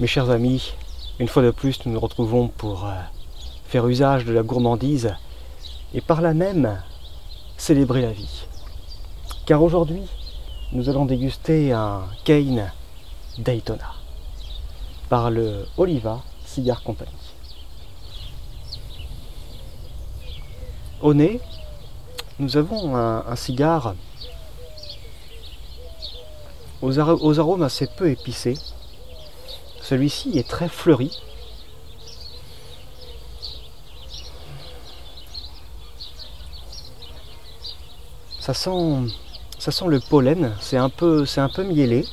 Mes chers amis, une fois de plus, nous nous retrouvons pour faire usage de la gourmandise et par là même célébrer la vie. Car aujourd'hui, nous allons déguster un Cane Daytona par le Oliva Cigar Company. Au nez, nous avons un cigare aux arômes assez peu épicés. Celui-ci est très fleuri. Ça sent le pollen, c'est un peu miellé.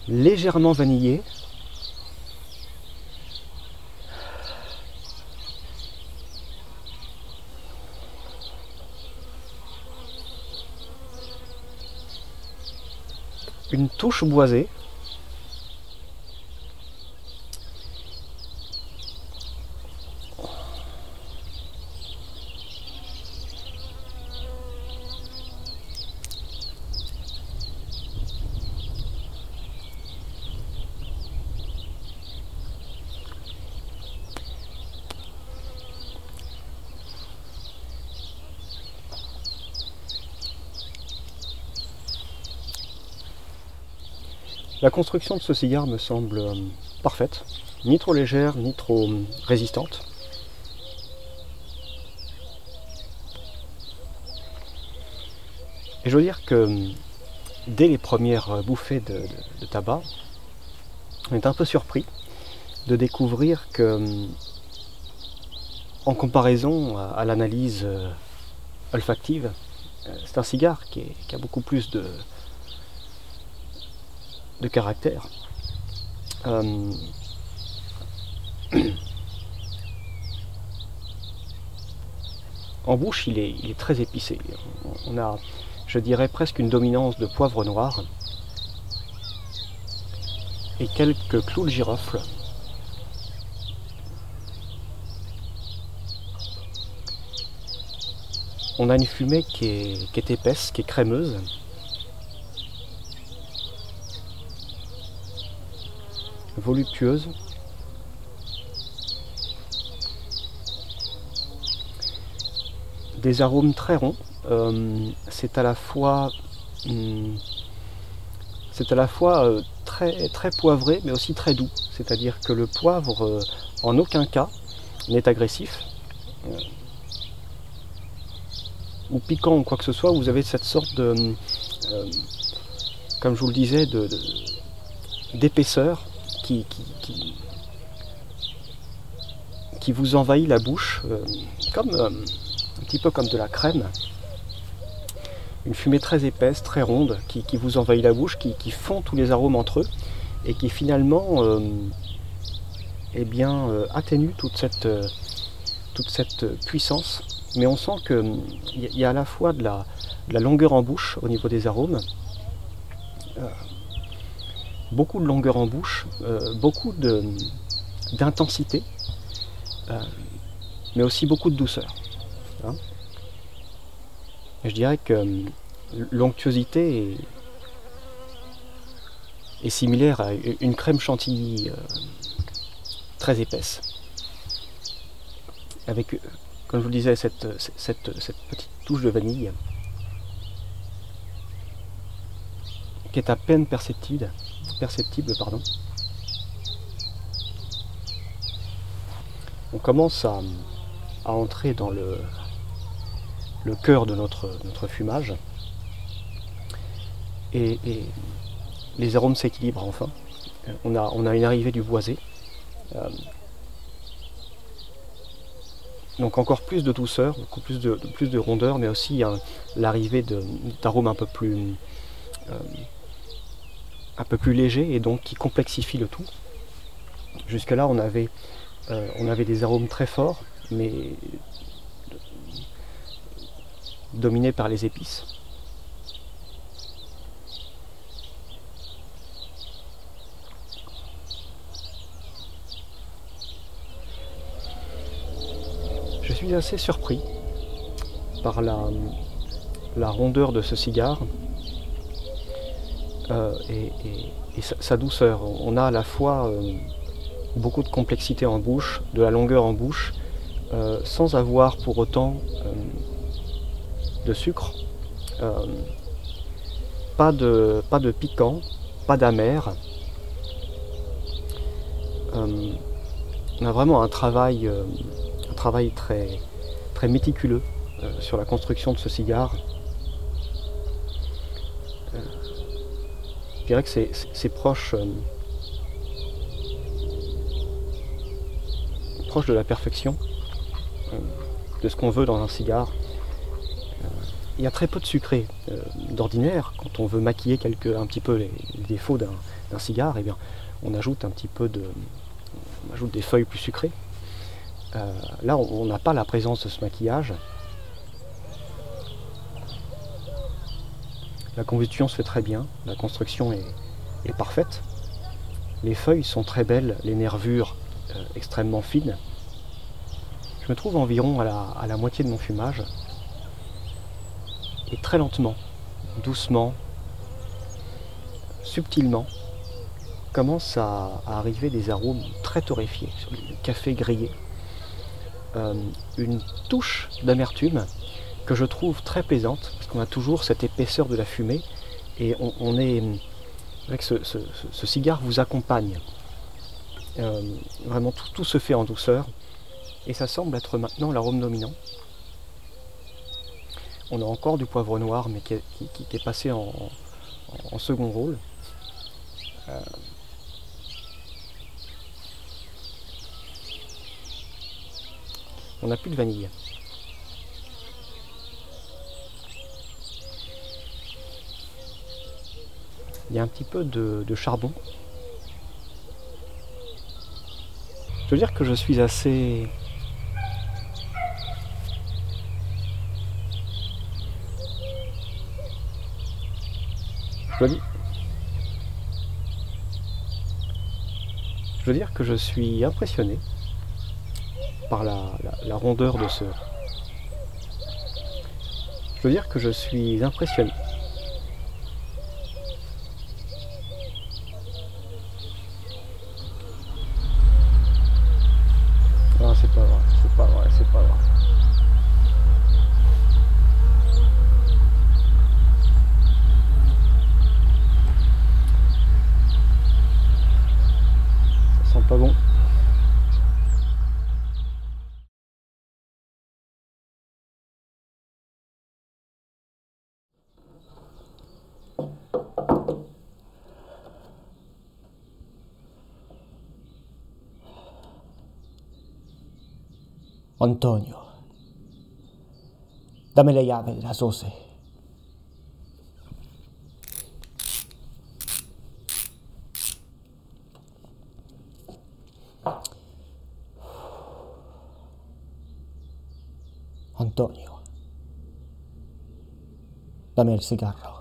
Légèrement vanillé. Une touche boisée. La construction de ce cigare me semble parfaite, ni trop légère, ni trop résistante. Et je veux dire que dès les premières bouffées de tabac, on est un peu surpris de découvrir que, en comparaison à l'analyse olfactive, c'est un cigare qui a beaucoup plus de caractère. En bouche, il est très épicé. On a, je dirais, presque une dominance de poivre noir et quelques clous de girofle. On a une fumée qui est épaisse, qui est crémeuse. Voluptueuse. Des arômes très ronds. C'est à la fois très poivré mais aussi très doux. C'est-à-dire que le poivre en aucun cas n'est agressif ou piquant ou quoi que ce soit. Vous avez cette sorte de, comme je vous le disais, d'épaisseur qui vous envahit la bouche, un petit peu comme de la crème. Une fumée très épaisse, très ronde, qui vous envahit la bouche, qui fond tous les arômes entre eux et qui finalement atténue toute cette puissance. Mais on sent qu'il y a à la fois de la longueur en bouche au niveau des arômes, beaucoup de longueur en bouche, beaucoup d'intensité, mais aussi beaucoup de douceur. Hein. Je dirais que l'onctuosité est similaire à une crème chantilly très épaisse, avec, comme je vous le disais, cette petite touche de vanille qui est à peine perceptible. On commence à entrer dans le cœur de notre fumage et les arômes s'équilibrent enfin. On a une arrivée du boisé, donc encore plus de douceur, beaucoup plus de rondeur, mais aussi l'arrivée d'arômes un peu plus léger et donc qui complexifie le tout. Jusque là on avait des arômes très forts mais dominés par les épices. suis assez surpris par la rondeur de ce cigare et sa douceur. On a à la fois beaucoup de complexité en bouche, de la longueur en bouche, sans avoir pour autant de sucre, pas de piquant, pas d'amer. On a vraiment un travail très, très méticuleux sur la construction de ce cigare. Je dirais que c'est proche de la perfection, de ce qu'on veut dans un cigare. Il y a très peu de sucré. D'ordinaire, quand on veut maquiller un petit peu les défauts d'un cigare, eh bien, on ajoute on ajoute des feuilles plus sucrées. Là, on n'a pas la présence de ce maquillage. La combustion se fait très bien, la construction est parfaite. Les feuilles sont très belles, les nervures extrêmement fines. Je me trouve environ à la moitié de mon fumage. Et très lentement, doucement, subtilement, commencent à arriver des arômes très torréfiés, sur le café grillé. Une touche d'amertume que je trouve très plaisante, parce qu'on a toujours cette épaisseur de la fumée, et on est avec ce cigare vous accompagne. Vraiment tout se fait en douceur, et ça semble être maintenant l'arôme dominant. On a encore du poivre noir, mais qui est passé en second rôle. On n'a plus de vanille. Il y a un petit peu de charbon. Je veux dire que je suis assez... Je veux dire que je suis impressionné par la rondeur de ce... Je veux dire que je suis impressionné. Ah, c'est pas vrai, c'est pas vrai, c'est pas vrai. Ça sent pas bon. Antonio, dame la llave de las 12. Antonio, dame el cigarro.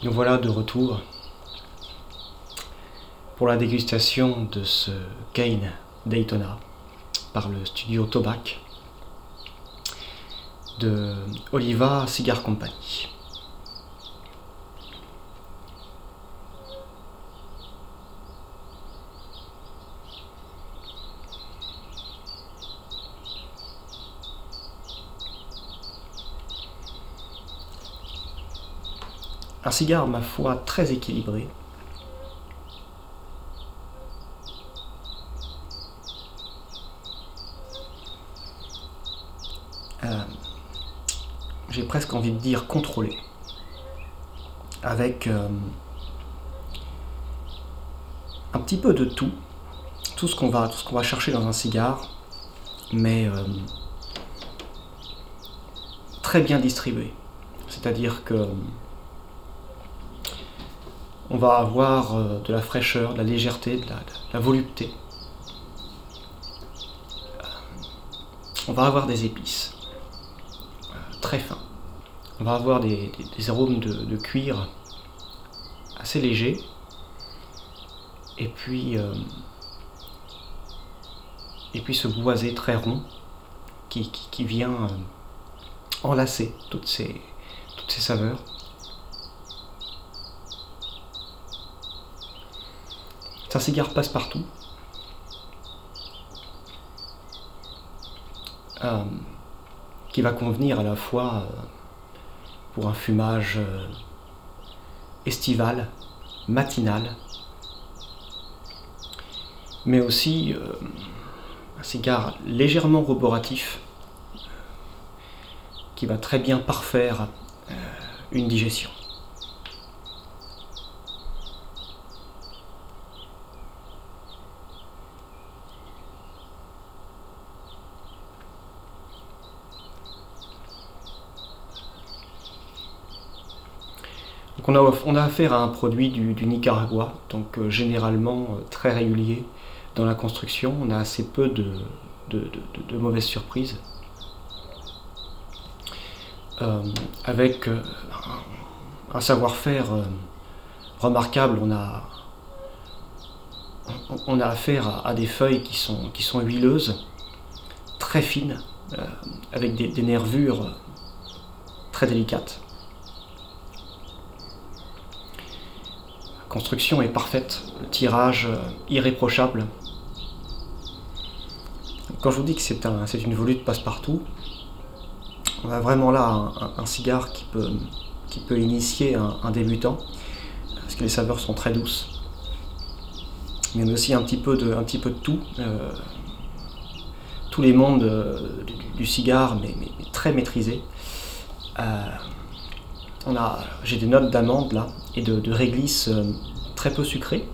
Nous voilà de retour pour la dégustation de ce Cane Daytona par le studio Tobac de Oliva Cigar Company. Un cigare, ma foi, très équilibré. J'ai presque envie de dire contrôlé. Avec un petit peu de tout ce qu'on va chercher dans un cigare, mais très bien distribué. C'est-à-dire que on va avoir de la fraîcheur, de la légèreté, de la volupté. On va avoir des épices très fins. On va avoir des arômes de cuir assez légers. Et puis ce boisé très rond qui vient enlacer toutes ces saveurs. C'est un cigare passe-partout. Qui va convenir à la fois pour un fumage estival, matinal, mais aussi un cigare légèrement roboratif qui va très bien parfaire une digestion. Donc on a affaire à un produit du Nicaragua, donc généralement très régulier dans la construction. On a assez peu de mauvaises surprises. Avec un savoir-faire remarquable, on a affaire à des feuilles qui sont huileuses, très fines, avec des nervures très délicates. La construction est parfaite, le tirage irréprochable. Quand je vous dis que c'est une volute passe-partout, on a vraiment là un cigare qui peut initier un débutant, parce que les saveurs sont très douces. Mais aussi un petit peu de tout. Tous les mondes du cigare, mais très maîtrisés. J'ai des notes d'amande là, et de réglisse très peu sucrées.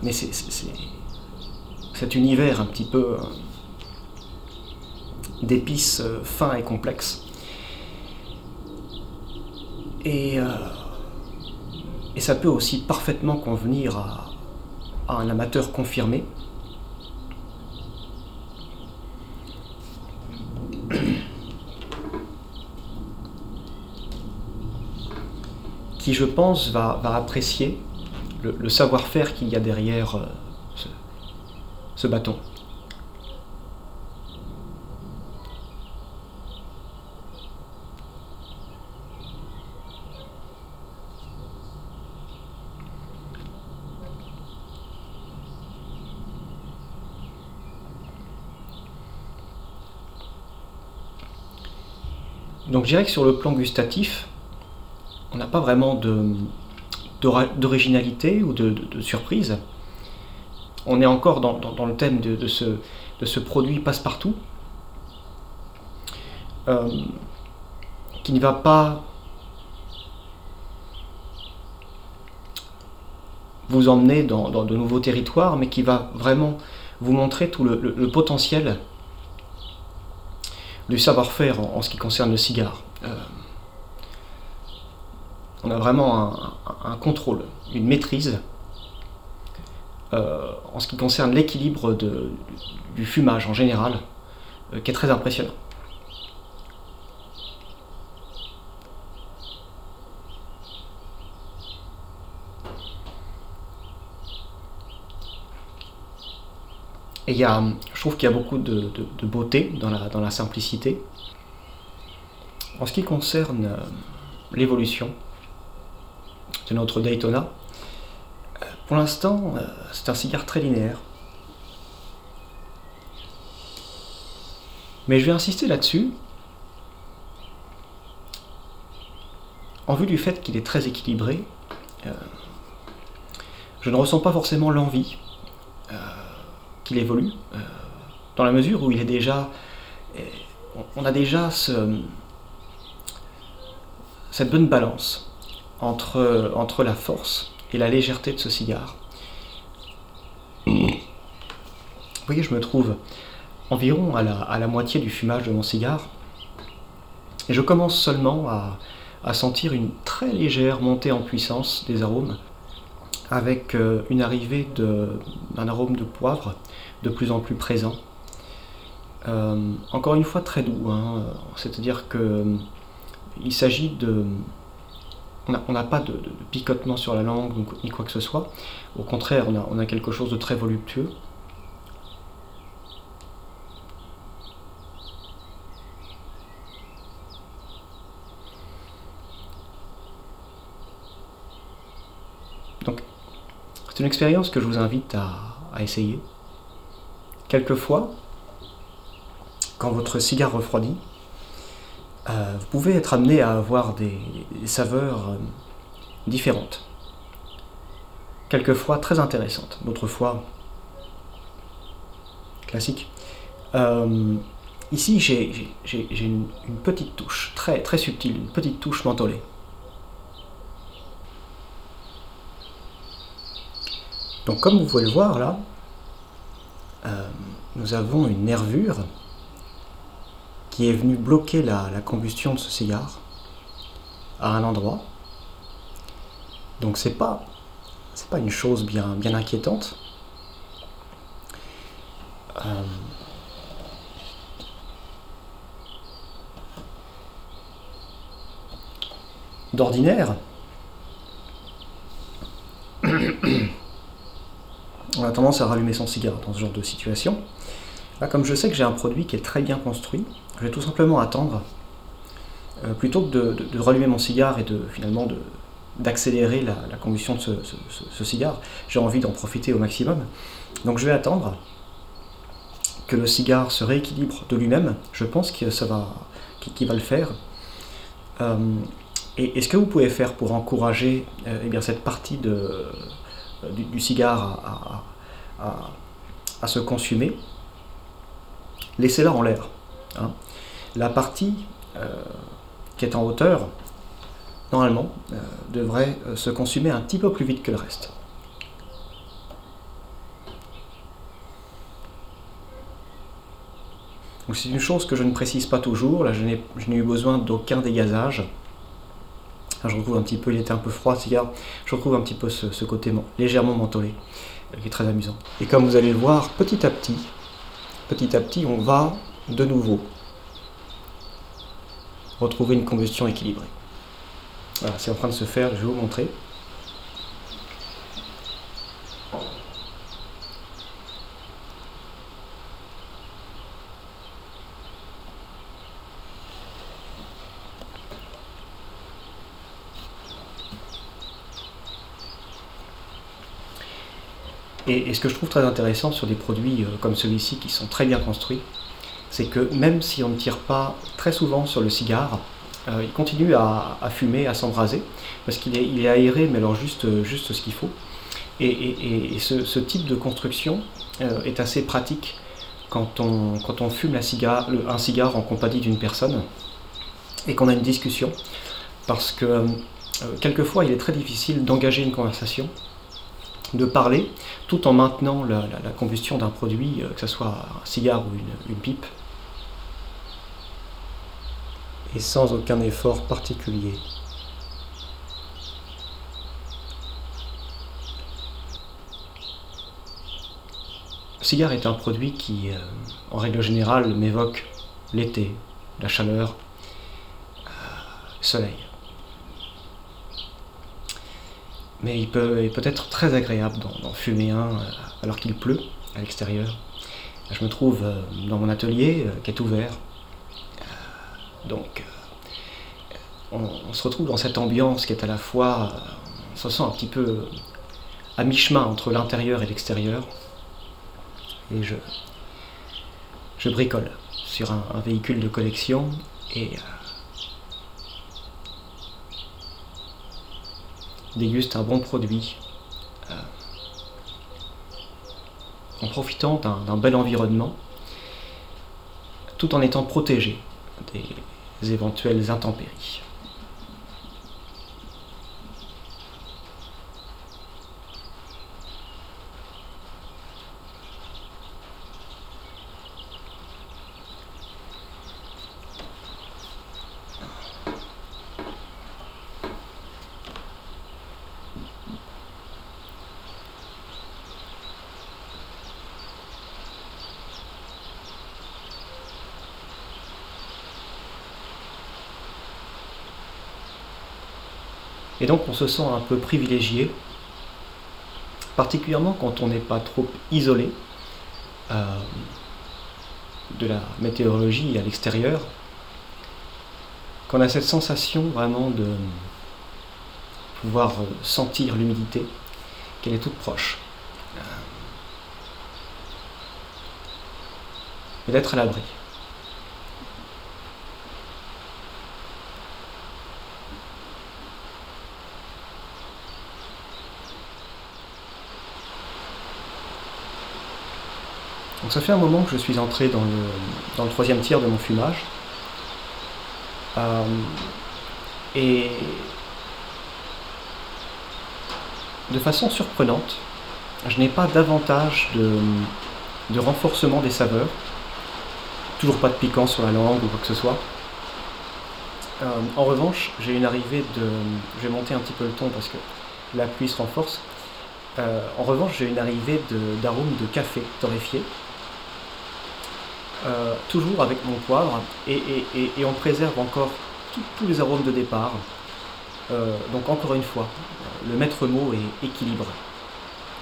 Mais c'est cet univers un petit peu d'épices fins et complexes. Et ça peut aussi parfaitement convenir à un amateur confirmé. Qui, je pense, va apprécier le savoir-faire qu'il y a derrière ce bâton. Donc je dirais que sur le plan gustatif, on n'a pas vraiment d'originalité ou de surprise. On est encore dans le thème de ce produit passe-partout, qui ne va pas vous emmener dans de nouveaux territoires, mais qui va vraiment vous montrer tout le potentiel du savoir-faire en ce qui concerne le cigare. On a vraiment un contrôle, une maîtrise en ce qui concerne l'équilibre du fumage en général, qui est très impressionnant. Et je trouve qu'il y a beaucoup de beauté dans la simplicité. En ce qui concerne l'évolution de notre Daytona, pour l'instant, c'est un cigare très linéaire. Mais je vais insister là-dessus, en vue du fait qu'il est très équilibré, je ne ressens pas forcément l'envie qu'il évolue, dans la mesure où il est déjà, on a déjà cette bonne balance entre la force et la légèreté de ce cigare. Vous voyez, je me trouve environ à la moitié du fumage de mon cigare, et je commence seulement à sentir une très légère montée en puissance des arômes, avec une arrivée d'un arôme de poivre de plus en plus présent. Encore une fois très doux, hein, c'est-à-dire que il s'agit de... On n'a pas de picotement sur la langue ni quoi que ce soit. Au contraire, on a quelque chose de très voluptueux. Donc, c'est une expérience que je vous invite à essayer. Quelquefois, quand votre cigare refroidit, vous pouvez être amené à avoir des saveurs différentes. Quelquefois très intéressantes, d'autres fois classiques. Ici, j'ai une petite touche, très, très subtile, une petite touche mentholée. Donc comme vous pouvez le voir là, nous avons une nervure qui est venue bloquer la combustion de ce cigare à un endroit. Donc c'est pas une chose bien inquiétante. D'ordinaire, on a tendance à rallumer son cigare dans ce genre de situation. Là, comme je sais que j'ai un produit qui est très bien construit, je vais tout simplement attendre, plutôt que de rallumer mon cigare et finalement d'accélérer la combustion de ce cigare. J'ai envie d'en profiter au maximum. Donc je vais attendre que le cigare se rééquilibre de lui-même. Je pense qu'il va le faire. Et ce que vous pouvez faire pour encourager cette partie du cigare à se consumer, laissez-la en l'air. Hein. La partie qui est en hauteur, normalement, devrait se consumer un petit peu plus vite que le reste. C'est une chose que je ne précise pas toujours. Là, je n'ai eu besoin d'aucun dégazage. Là, je retrouve un petit peu, il était un peu froid, ce cigare. Je retrouve un petit peu ce côté légèrement mentholé, qui est très amusant. Et comme vous allez le voir, petit à petit, on va de nouveau retrouver une combustion équilibrée. Voilà, c'est en train de se faire, je vais vous montrer. Et ce que je trouve très intéressant sur des produits comme celui-ci qui sont très bien construits, c'est que même si on ne tire pas très souvent sur le cigare, il continue à fumer, à s'embraser, parce qu'il est aéré, mais alors juste ce qu'il faut. Et ce type de construction est assez pratique quand on fume un cigare en compagnie d'une personne et qu'on a une discussion, parce que quelquefois il est très difficile d'engager une conversation, de parler, tout en maintenant la combustion d'un produit, que ce soit un cigare ou une pipe, et sans aucun effort particulier. Le cigare est un produit qui, en règle générale, m'évoque l'été, la chaleur, le soleil. Mais il peut être très agréable d'en fumer un alors qu'il pleut à l'extérieur. Je me trouve dans mon atelier qui est ouvert. Donc on se retrouve dans cette ambiance qui est à la fois, on se sent un petit peu à mi-chemin entre l'intérieur et l'extérieur. Et je bricole sur un véhicule de collection et déguste un bon produit en profitant d'un bel environnement, tout en étant protégé des éventuelles intempéries. Et donc on se sent un peu privilégié, particulièrement quand on n'est pas trop isolé de la météorologie à l'extérieur, qu'on a cette sensation vraiment de pouvoir sentir l'humidité, qu'elle est toute proche, et d'être à l'abri. Donc ça fait un moment que je suis entré dans le troisième tiers de mon fumage. Et de façon surprenante, je n'ai pas davantage de renforcement des saveurs. Toujours pas de piquant sur la langue ou quoi que ce soit. En revanche, j'ai une arrivée de... Je vais monter un petit peu le ton parce que la pluie se renforce. En revanche, j'ai une arrivée d'arômes de café torréfié. Toujours avec mon poivre, et on préserve encore tous les arômes de départ. Donc encore une fois, le maître mot est équilibre,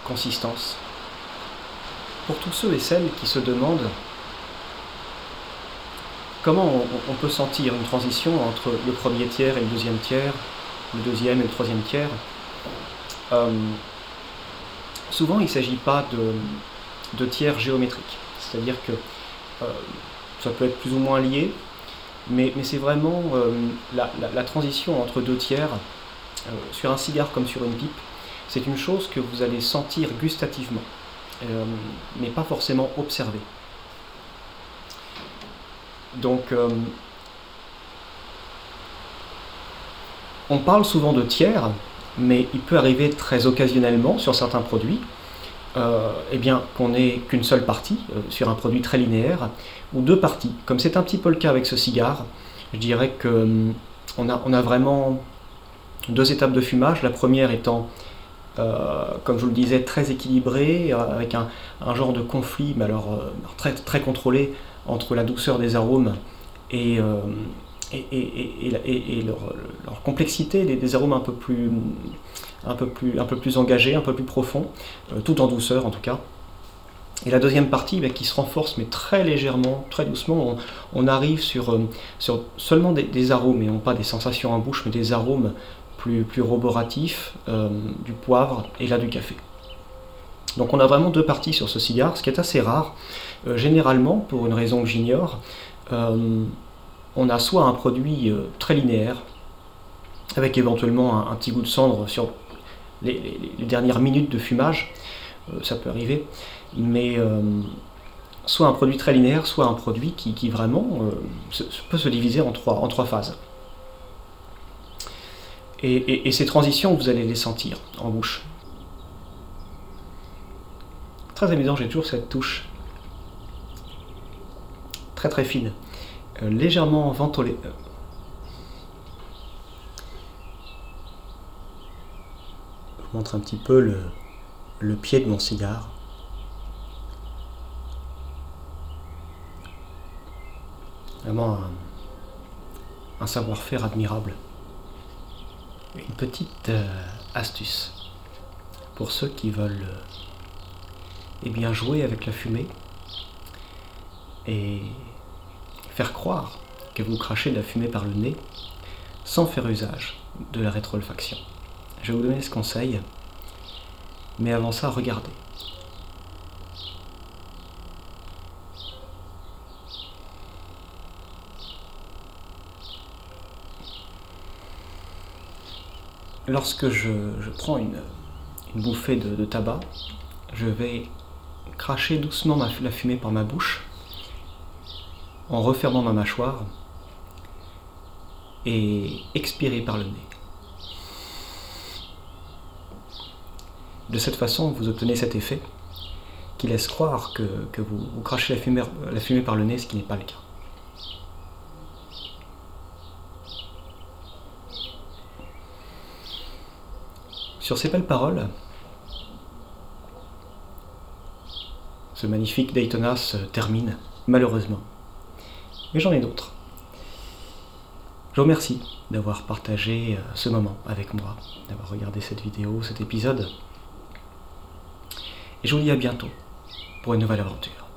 consistance. Pour tous ceux et celles qui se demandent comment on peut sentir une transition entre le premier tiers et le deuxième tiers, le deuxième et le troisième tiers, souvent il ne s'agit pas de tiers géométriques, c'est-à-dire que ça peut être plus ou moins lié, mais c'est vraiment la transition entre deux tiers, sur un cigare comme sur une pipe, c'est une chose que vous allez sentir gustativement, mais pas forcément observer. Donc, on parle souvent de tiers, mais il peut arriver très occasionnellement sur certains produits, eh bien, qu'on n'ait qu'une seule partie sur un produit très linéaire, ou deux parties. Comme c'est un petit peu le cas avec ce cigare, je dirais qu'on a vraiment deux étapes de fumage. La première étant, comme je vous le disais, très équilibrée, avec un genre de conflit, mais alors très, très contrôlé, entre la douceur des arômes et leur complexité, des arômes un peu plus engagés, un peu plus profonds, tout en douceur en tout cas. Et la deuxième partie qui se renforce, mais très légèrement, très doucement, on arrive sur seulement des arômes, et non pas des sensations en bouche, mais des arômes plus roboratifs, du poivre et là du café. Donc on a vraiment deux parties sur ce cigare, ce qui est assez rare. Généralement, pour une raison que j'ignore, on a soit un produit très linéaire, avec éventuellement un petit goût de cendre sur les dernières minutes de fumage, ça peut arriver, mais soit un produit très linéaire, soit un produit qui vraiment peut se diviser en trois phases. Et ces transitions, vous allez les sentir en bouche. Très amusant, j'ai toujours cette touche très très fine, légèrement ventolée. Je vous montre un petit peu le pied de mon cigare. Vraiment un savoir-faire admirable. Une petite astuce pour ceux qui veulent eh bien, jouer avec la fumée et faire croire que vous crachez de la fumée par le nez sans faire usage de la rétro-olfaction. Je vais vous donner ce conseil, mais avant ça, regardez. lorsque je prends une bouffée de tabac, je vais cracher doucement la fumée par ma bouche, en refermant ma mâchoire, et expirer par le nez. De cette façon, vous obtenez cet effet qui laisse croire que vous crachez la fumée par le nez, ce qui n'est pas le cas. Sur ces belles paroles, ce magnifique Daytona se termine, malheureusement. Mais j'en ai d'autres. Je vous remercie d'avoir partagé ce moment avec moi, d'avoir regardé cette vidéo, cet épisode. Et je vous dis à bientôt pour une nouvelle aventure.